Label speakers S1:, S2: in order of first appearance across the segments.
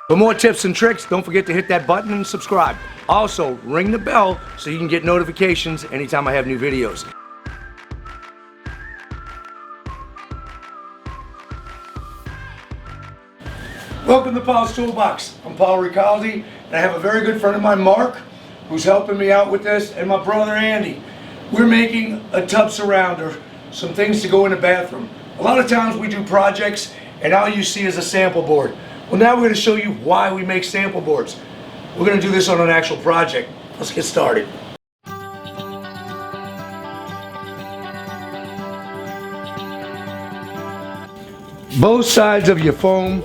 S1: For more tips and tricks, don't forget to hit that button and subscribe. Also, ring the bell so you can get notifications anytime I have new videos. Welcome to Paul's Toolbox. I'm Paul Ricalde, and I have a very good friend of mine, Mark, who's helping me out with this, and my brother, Andy. We're making a tub surrounder, some things to go in the bathroom. A lot of times we do projects, and all you see is a sample board. Well, now we're going to show you why we make sample boards. We're going to do this on an actual project. Let's get started. Both sides of your foam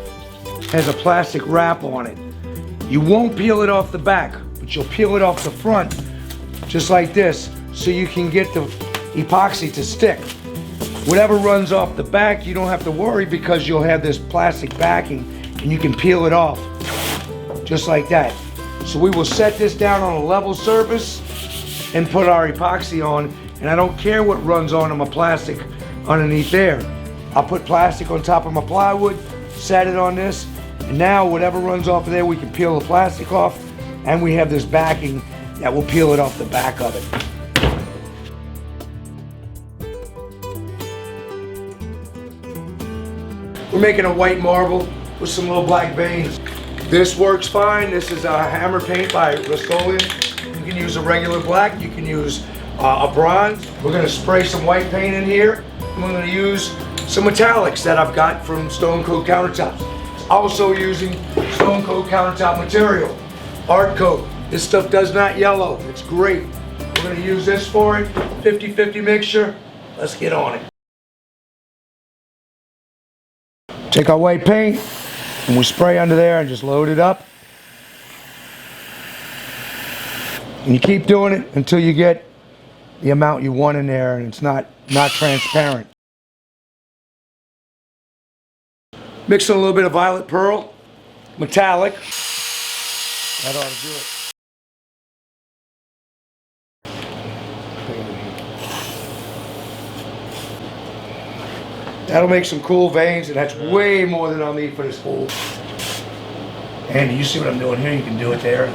S1: has a plastic wrap on it. You won't peel it off the back, but you'll peel it off the front, just like this, so you can get the epoxy to stick. Whatever runs off the back, you don't have to worry because you'll have this plastic backing and you can peel it off, just like that. So we will set this down on a level surface and put our epoxy on, and I don't care what runs on my plastic underneath there. I'll put plastic on top of my plywood, set it on this, and now whatever runs off of there, we can peel the plastic off, and we have this backing that will peel it off the back of it. We're making a white marble with some little black veins. This works fine. This is a hammer paint by Ricalde. You can use a regular black, you can use a bronze. We're gonna spray some white paint in here, and we're gonna use some metallics that I've got from Stone Coat Countertops. Also using Stone Coat Countertop material, Art Coat. This stuff does not yellow, it's great. We're gonna use this for it, 50-50 mixture. Let's get on it. Take our white paint and we spray under there and just load it up. And you keep doing it until you get the amount you want in there and it's not transparent. Mix in a little bit of violet pearl, metallic. That ought to do it. That'll make some cool veins, and that's way more than I'll need for this pool. Andy, you see what I'm doing here? You can do it there.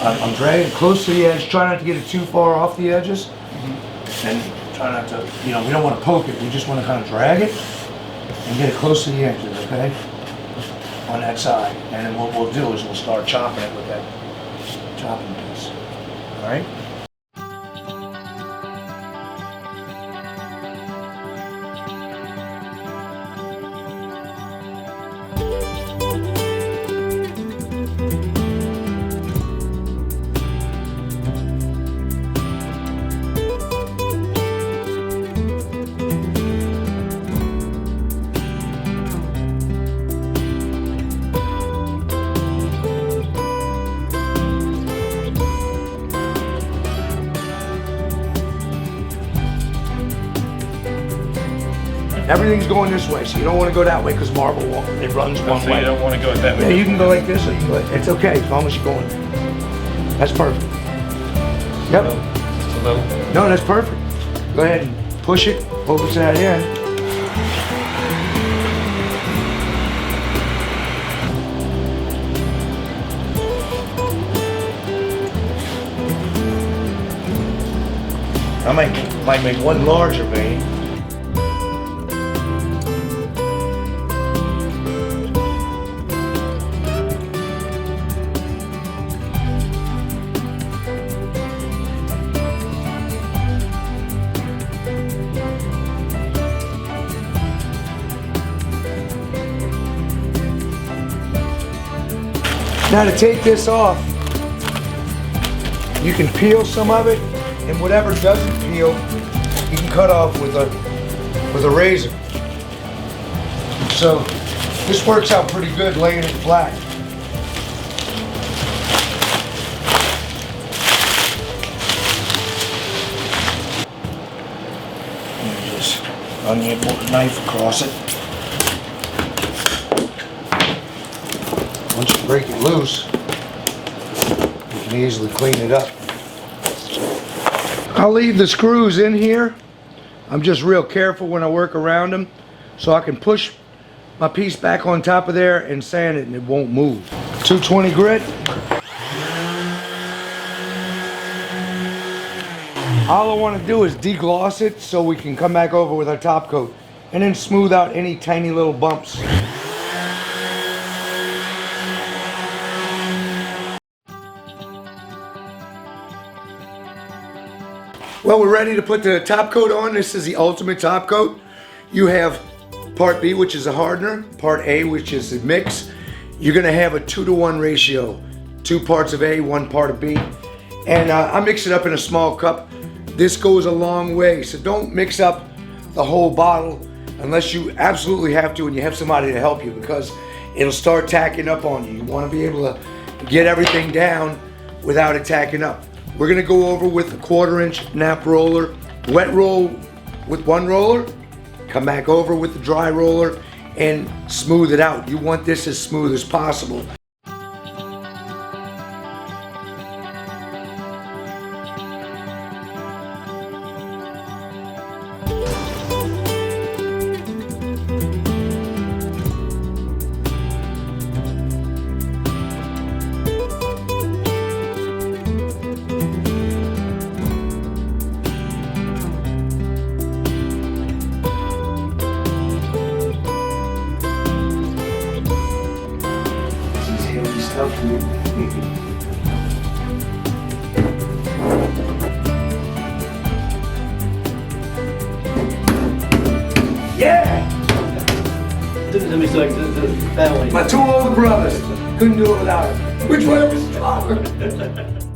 S1: I'm dragging close to the edge, try not to get it too far off the edges. And try not to, we don't want to poke it. We just want to kind of drag it and get it close to the edges, okay? On that side. And then what we'll do is we'll start chopping it with that chopping piece. All right? Everything's going this way, so you don't want to go that way because marble, it runs one way.
S2: You don't want to go that way.
S1: Yeah, you can go like this, or you can go it's okay, as long as you're going. That's perfect. Yep.
S2: Just a little.
S1: No, that's perfect. Go ahead and push it over to that end. I might make one larger vein. Now to take this off, you can peel some of it, and whatever doesn't peel, you can cut off with a razor. So this works out pretty good laying it flat. And just run the knife across it. Once you break it loose, you can easily clean it up. I'll leave the screws in here. I'm just real careful when I work around them, so I can push my piece back on top of there and sand it and it won't move. 220 grit. All I want to do is degloss it so we can come back over with our top coat and then smooth out any tiny little bumps. Well, we're ready to put the top coat on. This is the ultimate top coat. You have part B, which is a hardener, part A, which is a mix. You're gonna have a 2-to-1 ratio. 2 parts of A, 1 part of B. And I mix it up in a small cup. This goes a long way, so don't mix up the whole bottle unless you absolutely have to and you have somebody to help you, because it'll start tacking up on you. You wanna be able to get everything down without it tacking up. We're gonna go over with a 1/4-inch nap roller, wet roll with 1 roller, come back over with the dry roller and smooth it out. You want this as smooth as possible. Yeah!
S3: Let me select the family.
S1: My 2 older brothers couldn't do it without it. Which one was stronger?